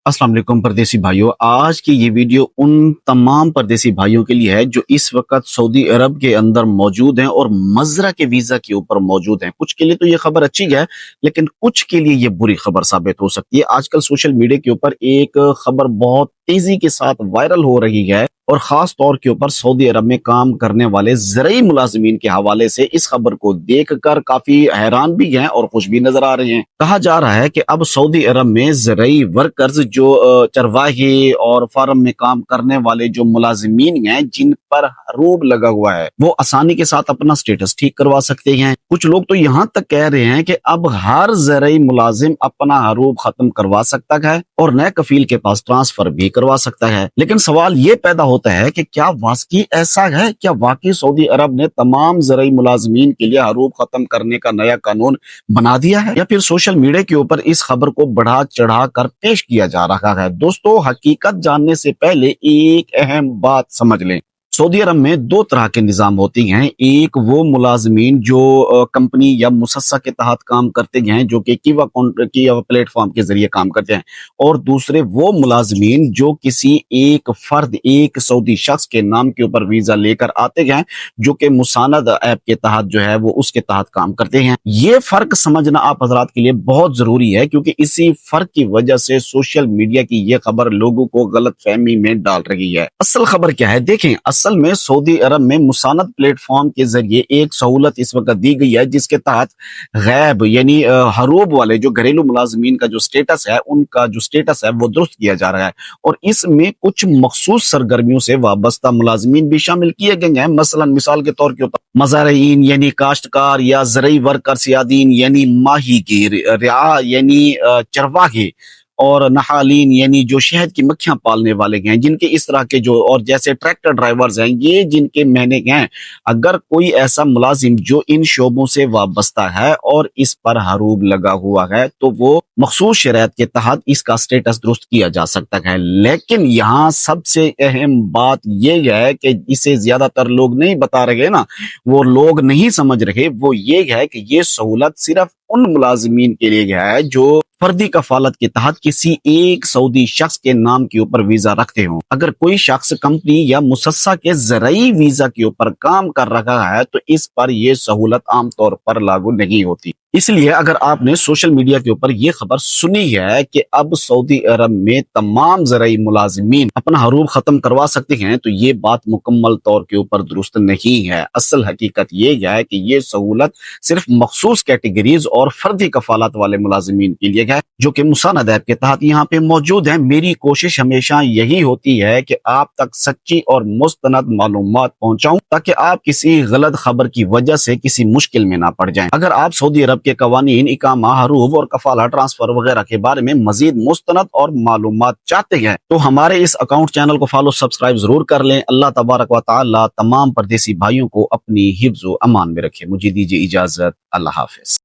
अस्सलाम वालेकुम परदेसी भाइयों। आज की ये वीडियो उन तमाम परदेसी भाइयों के लिए है जो इस वक्त सऊदी अरब के अंदर मौजूद हैं और मजरा के वीजा के ऊपर मौजूद हैं। कुछ के लिए तो ये खबर अच्छी है, लेकिन कुछ के लिए ये बुरी खबर साबित हो सकती है। आजकल सोशल मीडिया के ऊपर एक खबर बहुत तेजी के साथ वायरल हो रही है और खास तौर के ऊपर सऊदी अरब में काम करने वाले ज़रई मुलाजिमीन के हवाले से इस खबर को देखकर काफी हैरान भी हैं और खुश भी नजर आ रहे हैं। कहा जा रहा है कि अब सऊदी अरब में ज़रई वर्कर्स जो चरवाहे और फार्म में काम करने वाले जो मुलाजिमीन हैं जिन पर हरूब लगा हुआ है, वो आसानी के साथ अपना स्टेटस ठीक करवा सकते हैं। कुछ लोग तो यहाँ तक कह रहे हैं कि अब हर ज़रई मुलाजिम अपना हरूब खत्म करवा सकता है और नए कफील के पास ट्रांसफर भी करवा सकता है। लेकिन सवाल ये पैदा होता है कि क्या वाकई ऐसा है? क्या वाकई सऊदी अरब ने तमाम ज़रई मुलाजिमीन के लिए हरूब खत्म करने का नया कानून बना दिया है, या फिर सोशल मीडिया के ऊपर इस खबर को बढ़ा चढ़ा कर पेश किया जा रहा है? दोस्तों, हकीकत जानने से पहले एक अहम बात समझ लें। सऊदी अरब में दो तरह के निज़ाम होती हैं। एक वो मुलाजमीन जो कंपनी या मुसस्सा के तहत काम करते हैं, जो कि किवा प्लेटफॉर्म के जरिए काम करते हैं, और दूसरे वो मुलाजमीन जो किसी एक फर्द, एक सऊदी शख्स के नाम के ऊपर वीजा लेकर आते हैं, जो कि मुसानद ऐप के तहत जो है वो उसके तहत काम करते हैं। ये फर्क समझना आप हजरात के लिए बहुत जरूरी है, क्योंकि इसी फर्क की वजह से सोशल मीडिया की ये खबर लोगों को गलत फहमी में डाल रही है। असल खबर क्या है देखें। असल में सऊदी अरब में मुसानद प्लेटफॉर्म के जरिए एक सहूलत इस वक्त दी गई है, जिसके तहत गैब यानी हरूब वाले जो घरेलू मुलाजमीन का जो स्टेटस है, उनका जो स्टेटस है वो दुरुस्त किया जा रहा है। और इसमें कुछ मखसूस सरगर्मियों से वाबस्ता मुलाजमीन भी शामिल किए गए हैं। मसलन मिसाल के तौर के ऊपर मज़ारीन यानी काश्तकार, या ज़रई वर्कर्स यादीन यानी माहीगीर, रिया यानी चरवाहे, और नहालीन यानी जो शहद की मक्खियां पालने वाले हैं, जिनके इस तरह के जो, और जैसे ट्रैक्टर ड्राइवर्स हैं, ये जिनके महीने हैं। अगर कोई ऐसा मुलाजिम जो इन शोबों से वाबस्ता है और इस पर हरूब लगा हुआ है, तो वो मखसूस शराइत के तहत इसका स्टेटस दुरुस्त किया जा सकता है। लेकिन यहाँ सबसे अहम बात यह है कि इसे ज्यादातर लोग नहीं बता रहे ना, वो लोग नहीं समझ रहे, वो ये है कि ये सहूलत सिर्फ उन मुलाजिमीन के लिए है जो फर्दी कफालत के तहत किसी एक सऊदी शख्स के नाम के ऊपर वीजा रखते हो। अगर कोई शख्स कंपनी या मुसस्सा के ज़रई वीजा के ऊपर काम कर रहा है, तो इस पर यह सहूलत आमतौर पर लागू नहीं होती। इसलिए अगर आपने सोशल मीडिया के ऊपर यह खबर सुनी है कि अब सऊदी अरब में तमाम ज़रई मुलाजिमीन अपना हरूब खत्म करवा सकते हैं, तो ये बात मुकम्मल तौर के ऊपर दुरुस्त नहीं है। असल हकीकत यह है कि ये सहूलत सिर्फ मखसूस कैटेगरीज और फर्दी कफालत वाले मुलाजिमीन के लिए है, जो कि मुसानद ऐप के तहत यहाँ पे मौजूद है। मेरी कोशिश हमेशा यही होती है कि आप तक सच्ची और मुस्तनद मालूमात पहुंचाऊं, ताकि आप किसी गलत खबर की वजह से किसी मुश्किल में ना पड़ जाएं। अगर आप सऊदी अरब के कवानीन, इकामा, हरूब और कफाला, ट्रांसफर वगैरह के बारे में मजीद मुस्तनद और मालूमात चाहते हैं, तो हमारे इस अकाउंट चैनल को फॉलो सब्सक्राइब जरूर कर लें। अल्लाह तबारक व तआला तमाम परदेसी भाइयों को अपनी हिफ्ज़ व अमान में रखे। मुझे दीजिए इजाजत। अल्लाह हाफिज।